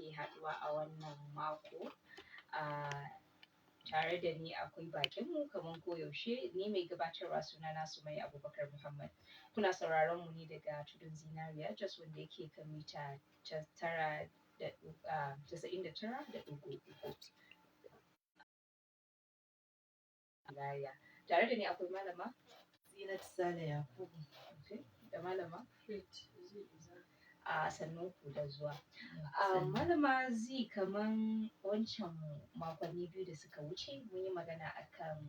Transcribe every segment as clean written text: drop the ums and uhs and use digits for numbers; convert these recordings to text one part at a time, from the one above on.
sake haɗuwa a wannan mako. Tare da ni akwai bakinmu kamar koyaushe, ni mai gabatarwa sunana Sumayya Abubakar Muhammad. Kuna sauraron mu ne daga Tudun Zinariya Jos wanda yake kan mita 99.3. Tare da ni akwai malama Zinat Sale Yakubu da malama sannan ku da zuwa. Malama Zi, kaman wancan makonni biyu da suka wuce mun yi magana akan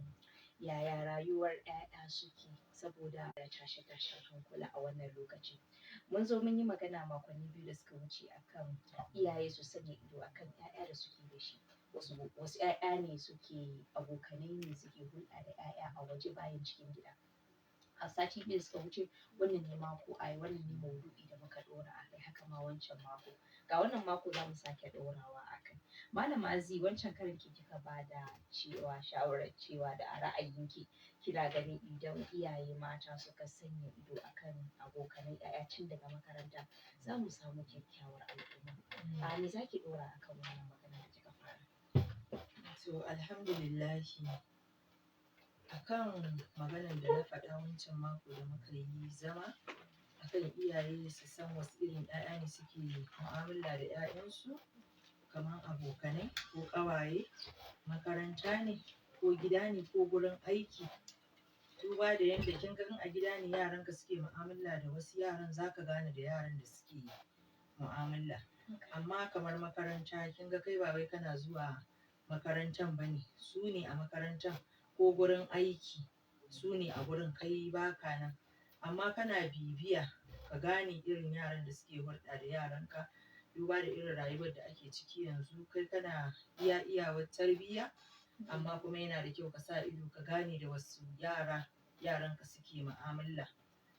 yaya rayuwar 'ya'ya suke saboda tashe-tashen hankula a wannan lokaci. Mun zo mun yi magana makonni biyu da suka wuce akan iyaye su sanya ido akan 'ya'ya da suke da shi. Wasu 'ya'ya ne suke abokanai ne suke hulɗa da 'ya'ya a waje bayan cikin gida. A sati biyu da suka wuce wannan ne wannan ne maudu'i da muka ɗora a kai, haka ma wancan mako. Ga wannan mako za mu sake ɗorawa a kai. Malama Zi, wancan karin kika ba da shawarar cewa da a ra'ayinki kina ganin idan iyaye mata suka sanya ido akan abokanan 'ya'ya tun daga makaranta za mu samu kyakkyawar al'umma. Me za ki ɗora akan wannan magana da kika fara? To alhamdulillahi, akan maganar da na faɗa wancan mako da muka yi zama akan iyaye su san wasu irin 'ya'ya ne suke mu'amala da 'ya'yansu, kamar abokanai ko ƙawaye, makaranta ne ko gida ne ko gurin aiki. Duba da yadda kin ga in a gida ne yaranka suke mu'amala da wasu yaran, za ka gane da yaran da suke mu'amala. Amma kamar makaranta, kin ga kai ba wai kana zuwa makarantan ba ne, su ne a makarantan, ko gurin aiki su ne a gurin, kai baka nan. Amma kana bibiya ka gane irin yaran da suke hulɗa da yaranka. Duba da irin rayuwar da ake ciki yanzu, kai kana iyawar tarbiyya, amma kuma yana da kyau ka sa ido ka gane da wasu yaranka suke mu'amala.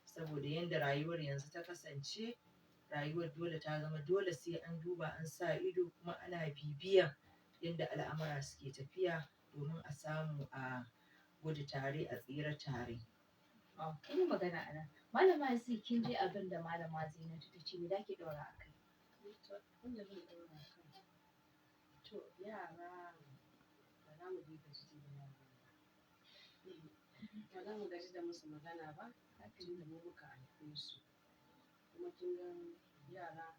Saboda yadda rayuwar yanzu ta kasance, rayuwar dole ta zama dole sai an duba an sa ido kuma ana bibiyan yadda al'amura suke tafiya domin a samu a gudu tare a tsira tare. Kin yi magana a nan. Malama Zi, kin ji abin da malama Zinatu ta ce, me za ki ɗora a kai? Abin da zan ɗora a kai, to yara ba za mu gaji da yara ba. Ba za mu gaji da musu magana ba, tun da mu muka haife su. Kuma kin ga yara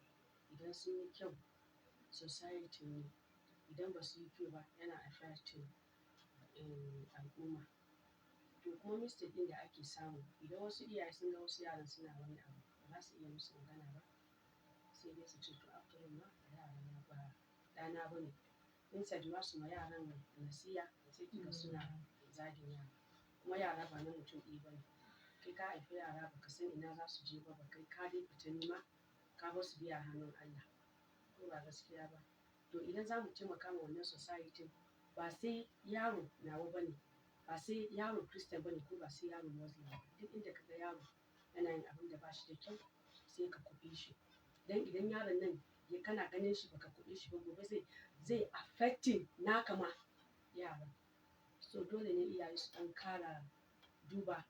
idan sun yi kyau, society ne. Idan ba su yi kyau ba, yana affecting al'umma. To kuma mistake ɗin da ake samu, idan wasu iyaye sun ga wasu yaran suna wani abu, ba za su iya musu magana ba, sai dai su ce to after all ma yarana ba ɗana ba ne. Instead ma su ma yaran nasiha, sai kiga suna zagin yara. Kuma yara ba na mutum ɗaya ba ne. Kai ka haifi yara ba ka san ina za su je ba, kai ka dai fita nema ka bar su dai a hannun Allah. Ko ba gaskiya ba? To idan za mu taimaka ma wannan society, ba sai yaro nawa ba ne, ba sai yaro Christian ba ne, ko ba sai yaro Muslim ba. Duk inda ka ga yaro yana yin abin da ba shi da kyau, sai ka kwaɓe shi. Dan idan yaron nan kana ganin shi baka kwaɓe shi ba, gobe zai affecting naka ma yaran. So dole ne iyaye su ɗan ƙara duba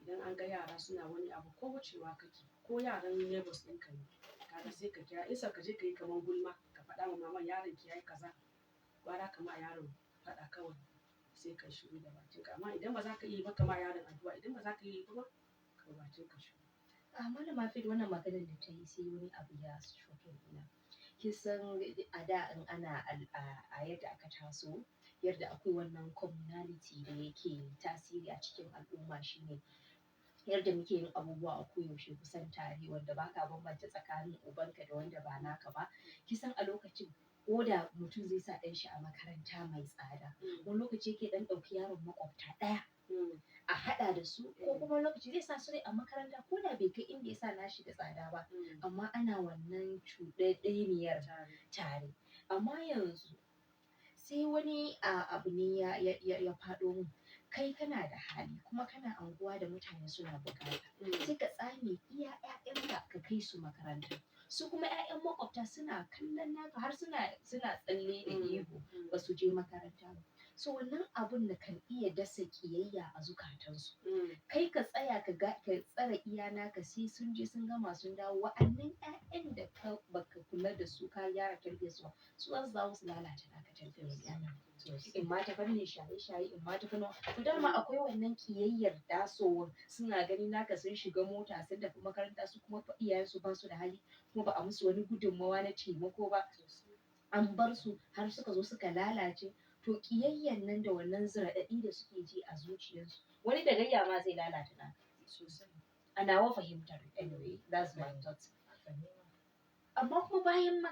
idan an ga yara suna wani abu, ko wucewa kake, ko yaran neighbors ɗinka ne, kaga sai ka kira, instead ka je ka yi kamar gulma, ka faɗa ma maman yaron ki yayi kaza, gwara ka ma yaron faɗa kawai, sai ka shiru da bakinka. Amma idan ba za ka iya ba, ka ma yaron addu'a. Idan ba za ka iya ba, ka bakin ka shiru. Malama Faith, wannan maganar da ta yi sai wani abu ya shoke ina. Kin san a da in ana a yadda aka taso, yadda akwai wannan communality da yake tasiri a cikin al'umma shine yadda muke yin abubuwa a koyaushe kusan tare, wanda baka bambanta tsakanin ubanka da wanda ba naka ba. Kin san a lokacin ko da mutum zai sa ɗan shi a makaranta mai tsada, wani lokaci yake ɗan ɗauki yaron maƙwabta ɗaya a haɗa da su, ko kuma lokaci zai sa su a makaranta ko da bai kai inda ya sa nashi da tsada ba, amma ana wannan cuɗaɗɗeniyar tare. Amma yanzu sai wani abu ne ya faɗo min. Kai kana da hali kuma kana anguwa da mutane suna buƙata, sai ka tsame iya 'ya'yanka ka kai su makaranta. Su kuma 'ya'yan maƙwabta suna kallon naka har suna tsalle da ihu ba su je makaranta ba. so wannan abun da kan iya dasa kiyayya a zukatansu. Kai ka tsaya ka tsare iya naka sai sun je sun gama sun dawo, wa'annan ƴaƴan da baka kula da su ka gyara tarbiyyar su ba, su za su dawo su lalata naka tarbiyyar ƴaƴan. In ma ta fannin shaye-shaye, in ma ta fannin to dama akwai wannan kiyayyar tasowar, suna gani naka sun shiga mota sun tafi makaranta su kuma iyayensu ba su da hali, kuma ba a musu wani gudunmawa na taimako ba, an bar su har suka zo suka lalace. To ƙiyayyan nan da wannan ziraɗaɗi da suke ji a zuciyarsu, wani da gayya ma zai lalata naka. A nawa fahimtar anyway, that's my thought. Amma kuma bayan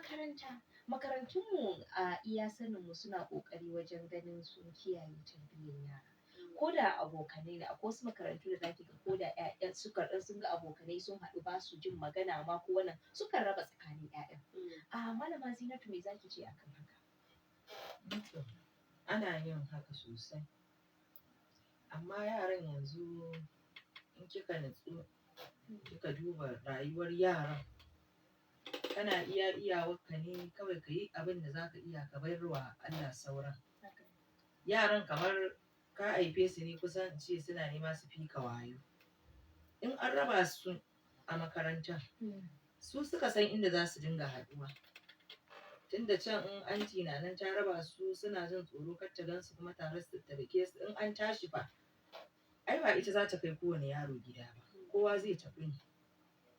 makarantunmu a iya saninmu suna ƙoƙari wajen ganin sun kiyaye tarbiyyar yara. Ko da abokanai ne, akwai wasu makarantu da zaki ga ko da ƴaƴan sun ga abokanai sun haɗu ba su jin magana ma ko wannan, sukan raba tsakanin ƴaƴan. Malama Zinatu me zaki ce akan haka? Ana yin haka sosai, amma yaran yanzu in kika natsu kika duba rayuwar yaran, kana iya iyawarka ne kawai ka yi abin da za ka iya ka bar wa Allah sauran. Yaran kamar ka haife su ne kusan in ce suna nema su fi ka wayo. In an raba su a makaranta, su suka san inda za su dinga haɗuwa. Tunda can in anti na nan ta raba su suna jin tsoro kar ta gansu kuma tare su tattake su, in an tashi fa ai ba ita za ta kai kowane yaro gida ba, kowa zai tafi ne.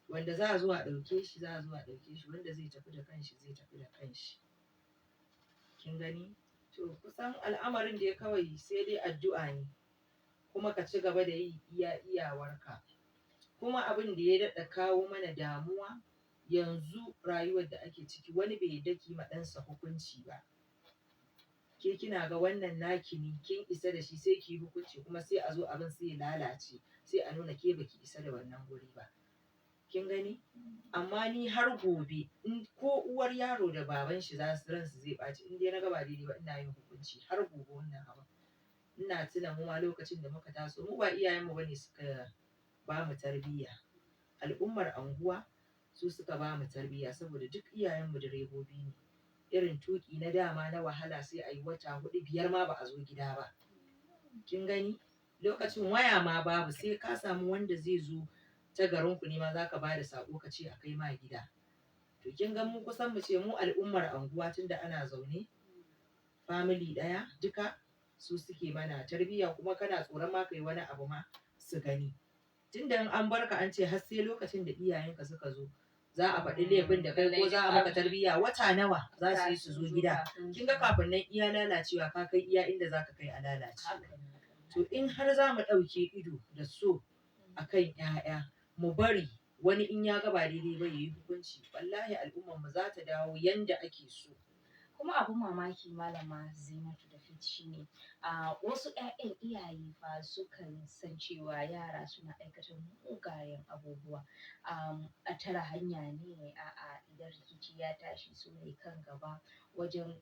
Wanda za a zo a ɗauke shi za a zo a ɗauke shi, wanda zai tafi da kanshi zai tafi da kanshi. Kin gani? To kusan al'amarin dai kawai sai dai addu'a ne, kuma ka ci gaba da yi iya iyawarka. Kuma abin da ya daɗa kawo mana damuwa yanzu rayuwar da ake ciki, wani bai yarda ki ma ɗansa hukunci ba. Ke kina ga wannan naki ne, kin isa da shi sai ki yi hukunci, kuma sai a zo abin sai ya lalace, sai a nuna ke baki isa da wannan guri ba. Kin gani? Amma ni har gobe ko uwar yaro da baban shi ransu zai ɓaci, in dai na ga ba daidai ba ina yin hukunci har gobe wannan abin. Ina tuna mu ma lokacin da muka taso, mu ba iyayenmu bane suka ba mu tarbiyya. Al'ummar anguwa su suka ba mu tarbiyya, saboda duk iyayenmu direbobi ne. Irin tuƙi na dama na wahala sai a yi wata 4-5 ma ba a zo gida ba. Kin gani? Lokacin waya ma babu, sai ka samu wanda zai zo ta garinku ne ma za ka ba da saƙo ka ce a kai ma gida. To kin ga mu kusan mu ce mu al'ummar anguwa tunda ana zaune family ɗaya duka su suke mana tarbiyya, kuma kana tsoron ma kai wani abu ma su gani. Tunda in an barka an ce har sai lokacin da iyayenka suka zo za a faɗi laifin da kai ko za a maka tarbiyya, wata nawa za su yi su zo gida. Kin ga kafin nan iya lalacewa ka kai iya inda za ka kai a lalace. To in har za mu ɗauke ido da so a kan ƴaƴa, mu bari wani in ya ga ba daidai ba ya yi hukunci, wallahi al'ummar mu za ta dawo yanda ake so. Kuma abin mamaki malama Zinatu da Fit shine, wasu ƴaƴan iyaye fa sukan san cewa yara suna aikata mugayen abubuwa. A tare hanya ne, idan rikici ya tashi su ne kan gaba wajen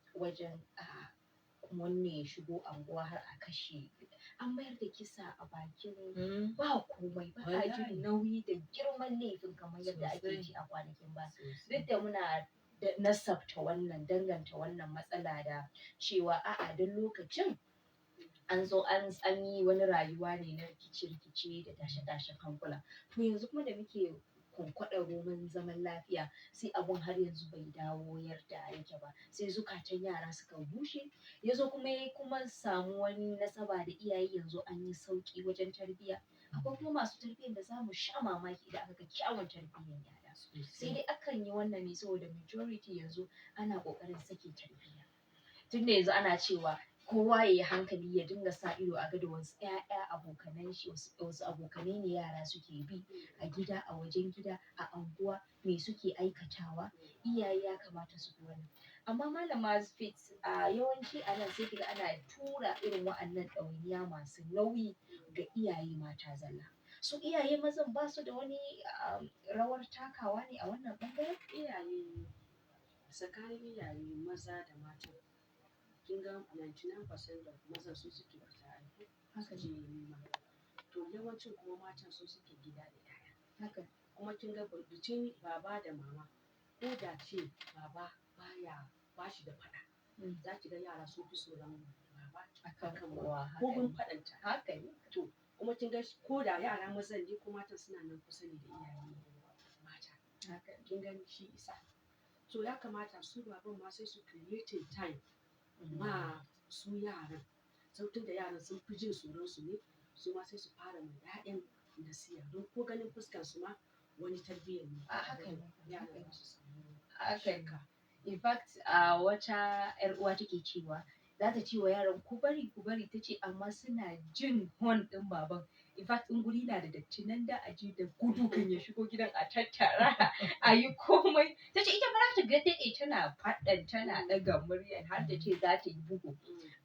wanne ya shigo anguwa har a kashe. An mayar da kisa a bakin ba komai, ba a jin nauyi da girman laifin kamar yadda ake ji a kwanakin ba. Duk da muna nasabta wannan, danganta wannan matsala da cewa don lokacin an zo an yi wani rayuwa ne na rikice-rikice da tashe-tashen hankula. To yanzu kuma da muke kwankwaɗar roman zaman lafiya, sai abun har yanzu bai dawo yadda yake ba. Sai zukatan yara suka bushe, yazo kuma ya kuma samu wani nasaba da iyaye yanzu an yi sauƙi wajen tarbiyya. Akwai kuma masu tarbiyyar da za mu sha mamaki da aka ga kyawun tarbiyyar yara. Sai dai akan yi wannan ne saboda majority yanzu ana ƙoƙarin sake tarbiyya. Tunda yanzu ana cewa kowa ya yi hankali ya dinga sa ido a ga da wasu ƴaƴa abokanan shi, wasu abokanai ne yara suke bi a gida, a wajen gida, a anguwa, me suke aikatawa. Iyaye ya kamata su bi wannan. Amma malama Fit, yawanci a nan sai kiga ana tura irin wa'annan ɗawainiya masu nauyi ga iyaye mata zalla. Su iyaye mazan ba su da wani rawar takawa ne a wannan ɓangaren? Tsakanin iyaye maza da mata, kin ga 99% da mazan su suke fita aiki su je nema. To yawancin kuma matan su suke gida da 'ya'ya. Kuma kin ga bikin baba da mama, ko da ce baba ba shi da faɗa, za ki ga yara sun fi tsoron baba. gaba akan uwa ko gun faɗanta. haka ne To kuma kin ga ko da yara mazan ne ko matan suna nan kusa ne da iyaye mata. haka Kin gani shi isa. To ya kamata su baban ma sai su creating time ma su yaran. Sautin da yaran sun fi jin tsoron su ne, su ma sai su fara ma 'ya'yan nasiha don ko ganin fuskar su ma wani tarbiyyar ne. a haka ne Yaran za su samu haka ne. In fact wata yar uwa take cewa za ta ce wa yaran ku bari ta ce amma suna jin hon din baban. In fact in guri na da datti nan da aje da gudu kan ya shigo gidan a tattara a yi komai. Ta ce ita ba za ta ga daɗe tana faɗan tana ɗaga murya har da ce za ta yi bugu.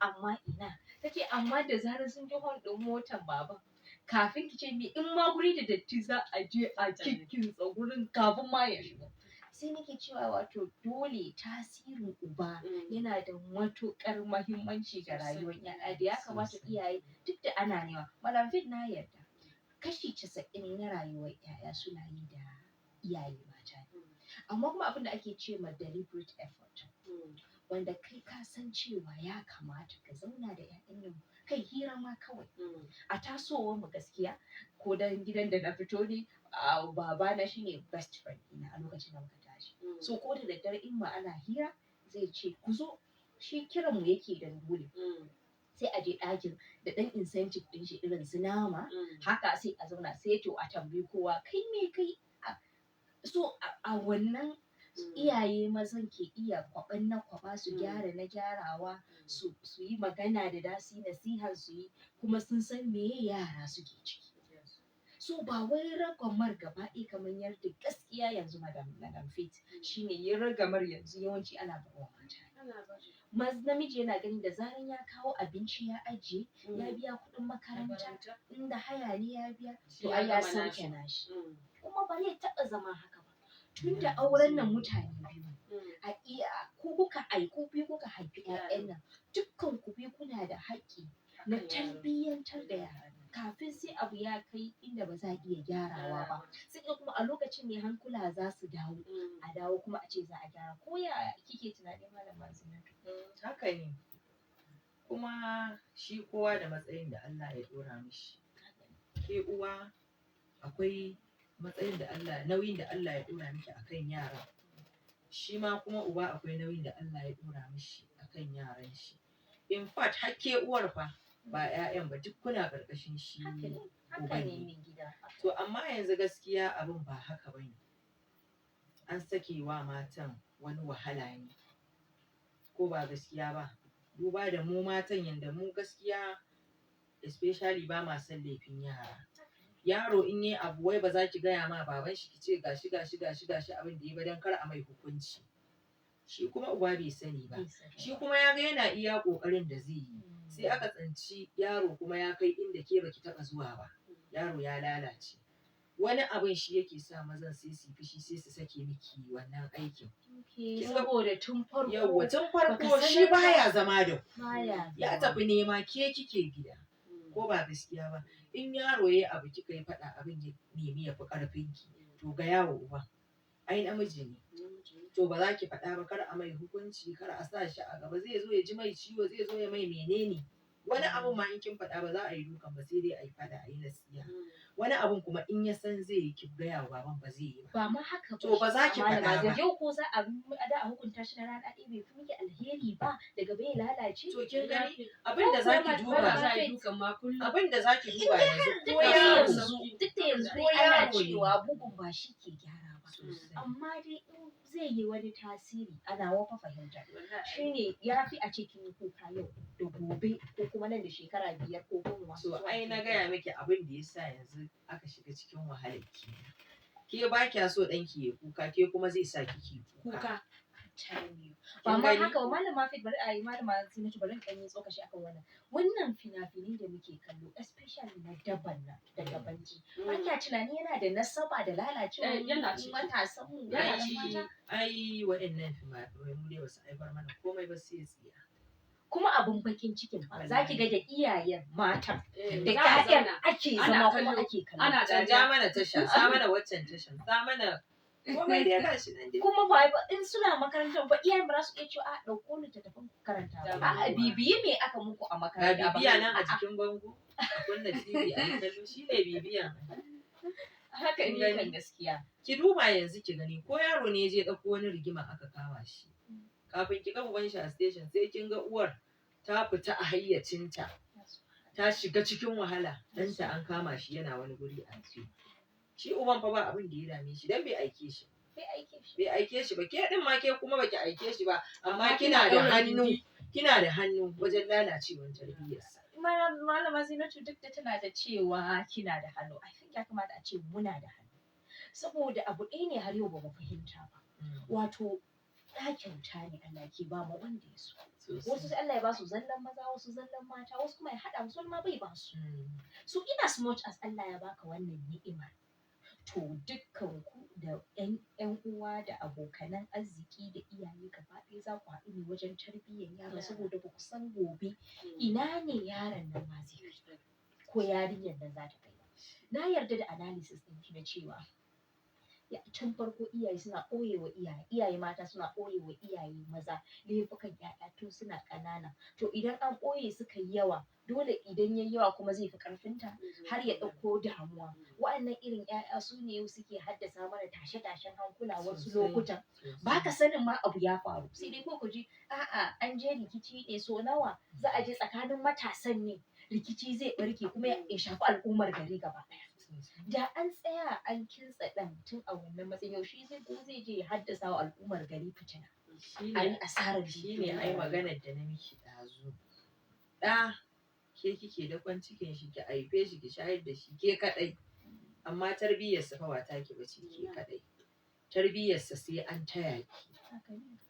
Amma ina ta ce amma da zarar sun ji hon ɗin motan baban kafin ki ce me in ma guri da datti za a je a kikkinsa gurin kafin ma ya shigo. Sai nake cewa wato dole tasirin uba yana da matuƙar mahimmanci ga rayuwar ƴaƴa da ya kamata iyaye duk da ana nema. Malam Fit na yarda kashi 90 na rayuwar ƴaƴa suna yi da iyaye mata ne. Amma kuma abin da ake ce ma deliberate effort wanda kai ka san cewa ya kamata ka zauna da ƴaƴan nan kai hira ma kawai. A tasowar mu gaskiya ko dan gidan da na fito ne babana shine best friend ina a lokacin da muka tashi. So ko da daddare in ma ana hira zai ce ku zo shi kiran mu yake da dole. Sai a je ɗakin da ɗan incentive ɗin shi irin su nama haka sai a zauna sai to a tambayi kowa kai me kai. So a wannan iyaye mazan ke iya kwaɓan na kwaɓa su gyara na gyarawa su yi magana da dasi nasihar su yi kuma sun san meye yara suke ciki. So ba wai ragamar gaba ɗaya kamar yadda gaskiya yanzu Madam Faith shine yin ragamar yanzu yawanci ana bawa mata. Namiji yana ganin da zaran ya kawo abinci ya ajiye ya biya kuɗin makaranta inda haya ne ya biya to ai ya sauke nashi. Kuma ba zai taɓa zama haka ba. Tunda auren nan mutane biyu a iya ku kuka kuka haifi ƴaƴan nan dukkan ku biyu kuna da haƙƙi na tarbiyyantar da yara kafin sai abu ya kai inda ba za a iya gyarawa ba. Sai kuma a lokacin ne hankula za su dawo kuma a ce za a gyara. Ko ya kike tunani Malama Zinatu? Haka ne. Kuma shi kowa da matsayin da Allah ya ɗora mishi. Ke uwa akwai matsayin da nauyin da Allah ya ɗora miki akan yara. Shi ma kuma uba akwai nauyin da Allah ya ɗora mishi akan yaran shi. In fact har ke uwar fa ba 'ya'yan ba duk kuna ƙarƙashin shi uban ne. To amma yanzu gaskiya abin ba haka bane. An sake wa matan wani wahala ne. Ko ba gaskiya ba. Duba da mu matan yanda mu gaskiya especially ba ma son laifin yara. Yaro in yi abu wai ba za ki gaya ma baban shi ki ce gashi abin da ya ba don kar a mai hukunci. Shi kuma uba bai sani ba. Shi kuma ya ga yana iya ƙoƙarin da zai yi. Sai aka tsinci yaro kuma ya kai inda ke baki taɓa zuwa ba. Yaro ya lalace. Wani abin shi yake sa mazan sai su fushi sai su sake miki wannan aikin. Saboda tun farko. Yawwa tun farko shi baya zama da ku. Ya tafi nema ke kike gida. Ko ba gaskiya ba. In yaro yayi abu kika yi faɗa abin ya nemi ya fi ƙarfinki to ga yawo uba. Ai namiji ne. To ba za ki faɗa ba kar a mai hukunci kar a sa shi a gaba zai zo ya ji mai ciwo zai zo ya mai menene. Wani abun ma in kin faɗa ba za a yi dukan ba sai dai a yi faɗa a yi nasiha. Wani abun kuma in ya san zai yi ki gaya wa baban ba zai yi ba. Ba ma haka ba. To ba za ki faɗa ba. Yau ko za a hukunta shi na rana ɗaya bai fi miki alheri ba daga bai lalace. To kin gani abin da za ki duba abin da za ki duba yanzu duk da yanzu ana cewa bugun ba shi ke gyara ba. Amma dai in zai yi wani tasiri ana wafa fahimta shine ya fi a cikin kuka yau da gobe ko kuma nan da shekara 5 ko 10. So ai na gaya miki abin da yasa yanzu aka shiga cikin wahalar ki. Ke ba kya so ɗanki ya kuka ke kuma zai sa kiki kuka. Ba ma haka ba Malama Fit bari a yi Malama Zinatu bari in ɗan yi tsokaci akan wannan. Wannan fina-finai da muke kallo especially na daban nan da dabanci. Ba kya tunani yana da nasaba da lalacewa matasan mu mata. Ai waɗannan fina-finai mu dai basu haifar mana komai ba sai tsiya. Kuma abun bakin cikin ba za ki ga da iyayen matan da ƴaƴan ake zama kuma ake kallo. Ana canja mana tasha, sa mana waccan tashan, sa mana komai dai gashi nan dai. Kuma ba in suna makarantar ba iyayen ba za su iya cewa a ɗauko littattafan karanta ba. A bibiyi me aka muku a makaranta. Ga bibiya nan a jikin bango. A kunna TV a yi kallo shi ne bibiyan. Haka ne kan gaskiya. Ki duba yanzu ki gani ko yaro ne ya je ɗauko wani rigima aka kama shi. Kafin ki ga uban shi a station sai kin ga uwar ta fita a hayyacinta. Ta shiga cikin wahala ɗanta an kama shi yana wani guri a ce. Shi uban fa ba abin da ya dame shi dan bai aike shi. Bai aike shi ba ke din ma ke kuma baki aike shi ba amma kina da hannu wajen lalacewar tarbiyyarsa. Malama Zinatu duk da tana da cewa kina da hannu. I think ya kamata a ce muna da hannu. Saboda abu ɗaya ne har yau ba mu fahimta ba. Wato ɗa kyauta ne Allah ke ba mu wanda ya so. Wasu sai Allah ya ba su zallan maza, wasu zallan mata, wasu kuma ya haɗa musu, wani ma bai ba su. So in as much as Allah ya baka wannan ni'imar, to dukkan ku da ƴan uwa da abokanan arziki da iyaye gaba ɗaya za ku haɗu ne wajen tarbiyyar yaro saboda ba ku san gobe ina ne yaron nan ma zai kai ko yarinyar nan za ta kai ba. Na yarda da analysis ɗin na cewa tun farko iyaye suna ɓoyewa iyaye mata suna ɓoyewa iyaye maza laifukan ƴaƴa tun suna ƙanana. To idan an ɓoye suka yi yawa dole idan yayi yawa kuma zai fi ƙarfinta har ya ɗauko damuwa. Wa'annan irin ƴaƴa su ne suke haddasa mana tashe-tashen hankula wasu lokutan. Ba ka sanin ma abu ya faru sai dai ko ku ji a'a an je rikici ne so nawa za a je tsakanin matasan ne rikici zai ɓarke kuma ya shafi al'ummar gari gaba ɗaya. Da an tsaya an kintsa ɗan tun a wannan matsayin yaushe zai je ya haddasa wa al'ummar gari fitina. A yi asarar shi ne ai maganar da na miki ɗazu. Ɗa ke kike dakon cikin shi ki haife shi ki shayar da shi ke kaɗai. Amma tarbiyyarsa fa ba taki ba ce ke kaɗai. Tarbiyyarsa sai an taya ki.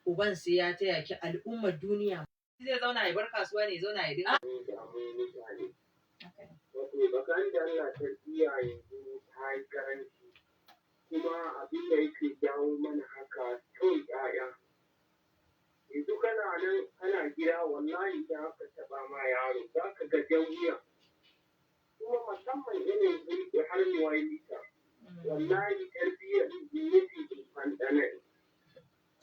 Uban sai ya taya ki al'ummar duniya. Zai zauna ya bar kasuwa ne zauna ya dinga. Tsakanin da Allah tarbiyya yanzu ta yi karanci kuma abin da yake jawo mana haka son ƴaƴa. Yanzu kana nan kana gida wallahi da aka taɓa ma yaro za ka ga jan wuya. Kuma musamman irin gurbi har muwalita. Wallahi tarbiyyar yake fandana.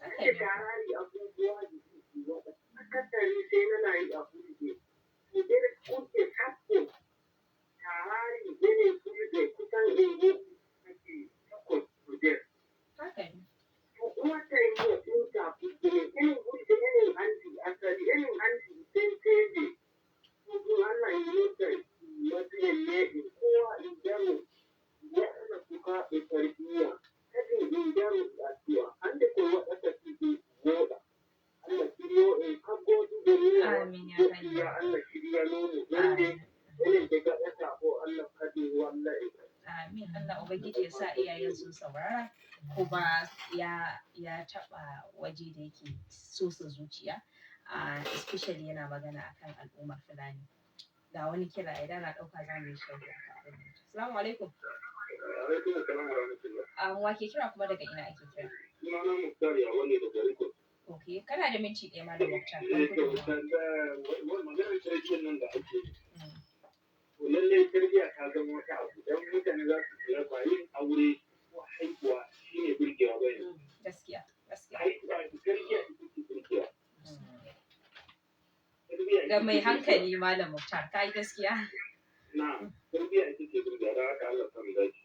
Ake tarari abubuwa da suke wata. Akasari sai na yi a gurbi. Idan kuke sabko tarari irin gurbi kusan ingo ake takwas gurbi. To kuma ta yi wa ɗinka gurbi irin gurbi irin hanci asali irin hanci sai ne. Kuma Allah yi mota matsayin ne kowa in jaro ya ana kuka da tarbiyya. Kadin in jaro addu'a an da kowa aka ci moda. Allah shiryo in kago dubu Amin ya kai. Allah shirya nono wanda irin da ga ɗasa ko Allah kadi wallahi. Amin Allah Ubangiji ya sa iyayen sun saurara kuma ya taɓa waje da yake sosa zuciya. Especially yana magana akan al'ummar Fulani. Ga wani kira idan na ɗauka za mu yi shaida. Assalamu alaikum. Alaikum assalam wa rahmatullah. Wa ke kira kuma daga ina ake kira? Sunana Muktar ya wani da Gariko. Okay, kana da minti ɗaya ma da Muktar. Maganar tarbiyyar nan da ake yi. Lallai tarbiyya ta zama wata abu don mutane za su kula ba yin aure ko haihuwa shine burgewa ba ne. Gaskiya. Haihuwa da tarbiyya ita ce burgewa. Ga mai hankali Malam Muktar, ka yi gaskiya. Na, tarbiyya ita ce burgewa don haka Allah samu dace.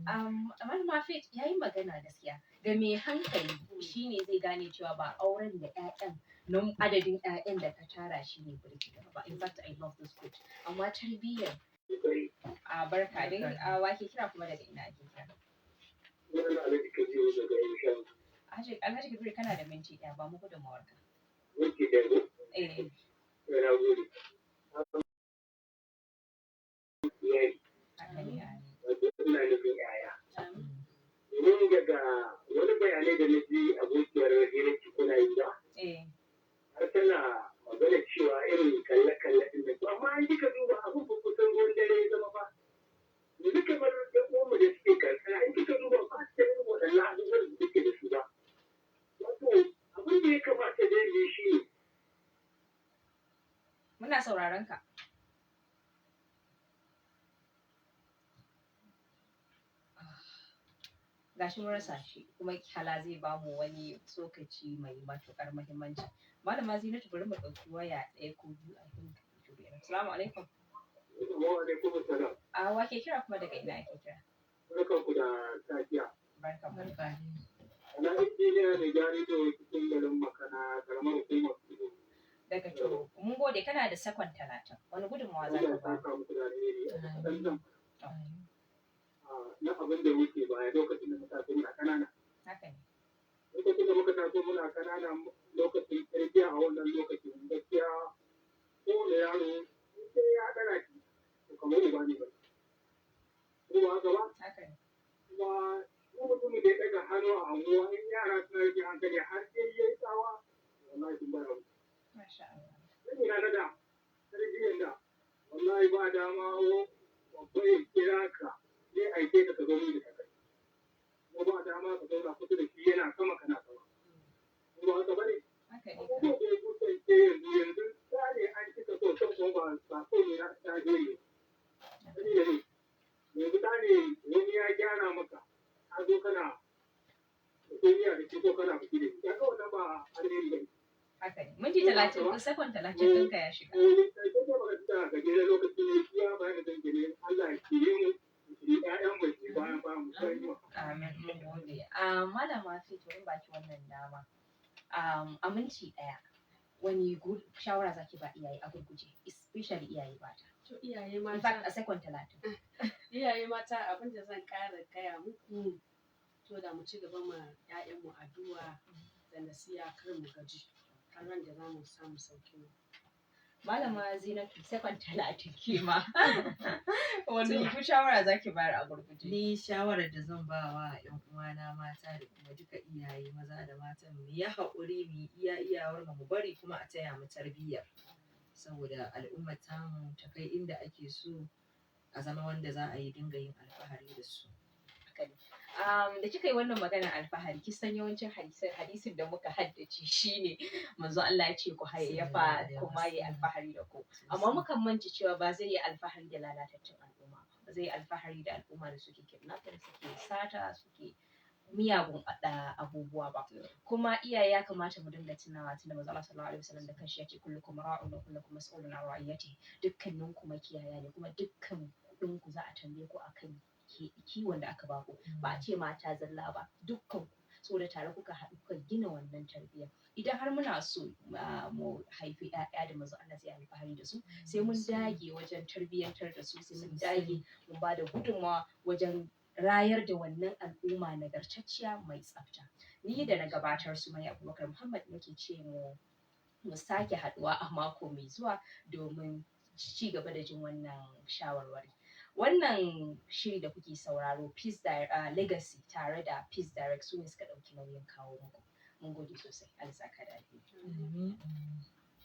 Amin. Malama Faith ya yi magana gaskiya. Ga mai hankali shine zai gane cewa ba auren da ƴaƴan nan adadin ƴaƴan da ka tara shi ne burgewa ba. In fact, I love this quote. Amma tarbiyyar barka dai wake kira kuma daga ina ake kira. Alhaji Kabiru daga Insha. Alhaji Kabiru kana da minti ɗaya ba mu gudunmawarka. Minti ɗaya ko? Yana gode. Ina nufin yaya. Domin daga wani bayanai da na ji abokiyar hirarci kuna yi ba. Har tana magana cewa irin kalle-kalle ɗin da amma an ji ka duba abin ba kusan ruwan dare ya zama ba. Yanzu kamar ɗan uwanmu da suke karkara in kika duba ba su da irin waɗannan abubuwan da suke da su ba. Wato abin da ya kamata da yi shi ne. Muna sauraron ka. gashi mun rasa shi kuma hala zai bamu wani tsokaci mai matuƙar muhimmanci. Malama Zinatu bari mu ɗauki waya ɗaya ko biyu a kan juriya. Assalamu alaikum. Wa alaikum salam. Wa ke kira kuma daga ina ake kira? Barkanku da safiya. Barkan mu. Ana injiniya da gyara da cikin garin Makana karamar hukumar Fulbe. Daga Turo. Mun gode kana da sakon 30. Wani gudunmawa za ka ba? Na abin da muke baya lokacin da muka taso muna ƙanana. Haka ne. Lokacin da muka taso muna ƙanana lokacin tarbiyya a wannan lokacin gaskiya kowane yaro sai ya ɗara shi to kamar uba ne ba. Ko ba haka ba? Haka ne. Kuma mu mutumin da ya ɗaga hannu a anguwa in yara suna rage hankali har sai ya yi tsawa wallahi sun bara mu. Masha Allah. Sai na da tarbiyyar da wallahi ba dama babba ya kira ka zai aike ka ka zo mu da kai. Ko ba dama ka zauna kusa da shi yana sama kana sama. Ko ba haka bane? Haka ne. Abubuwan da ya kusance yanzu tsare an cika so son kuma ba so ne na Najeriya. Sabida ne yanzu tsare wani ya gyara maka ka zo kana duniya da shi ko kana fushi da shi. Ya ga wannan ba alheri ba ne. Haka ne. Minti 30 sakon 30 ɗinka ya shiga. Sai dai baka tsaya ka gida lokacin ne iya bayan da zan gani Allah ya kiyaye mu. ‘Ya'yan bai ke bayan ba mu sai mu. Amin. Mun gode. Malama Fito in baki wannan dama. A minti ɗaya wani shawara zaki ba iyaye a gurguje especially iyaye mata. To iyaye In mata. fact a second 30. Iyaye mata abin da zan ƙara gaya muku to da mu ci gaba ma 'ya'yanmu addu'a da nasiha kar mu gaji har ran da za mu samu sauki. Malama Zinatu second 30 ke ma. Wani shawara zaki bayar a gurguje? Ni shawarar da zan ba wa 'yan uwana mata da kuma duka iyaye maza da matan mu yi haƙuri mu iya iyawar mu bari kuma a taya mu tarbiyyar saboda al'ummar tamu ta kai inda ake so a zama wanda za a yi dinga yin alfahari da su. Da kika yi wannan maganar alfahari kisan yawancin hadisin da muka haddace shine manzo Allah ya ce ku hayayyafa kuma yi alfahari da ku amma mukan manci cewa ba zai yi alfahari da lalatattun al'umma ba zai yi alfahari da al'umma da suke kidnapping suke sata suke miyagun abubuwa ba kuma iyaye ya kamata mu dinga tunawa tunda manzo Allah sallallahu alaihi wasallam da kanshi yace kullukum ra'un wa kullukum mas'ulun an ra'iyati dukkanin ku makiyaya ne kuma dukkan kudin ku za a tambaye ku akan kiwon da aka baku ba a ce mata zalla ba dukkan so da tare kuka haɗu kuka gina wannan tarbiyya idan har muna so mu haifi ƴaƴa da manzo Allah sai alfahari da su sai mun dage wajen tarbiyyantar da su sai mun dage mun ba da gudunmawa wajen rayar da wannan al'umma nagartacciya mai tsafta ni da na gabatar su mai Abubakar Muhammad nake ce mu sake haɗuwa a mako mai zuwa domin ci gaba da jin wannan shawarwari. Wannan shiri da kuke sauraro Peace Legacy tare da Peace Direct su ne suka ɗauki nauyin kawo muku. Mun gode sosai. Allah saka da alheri.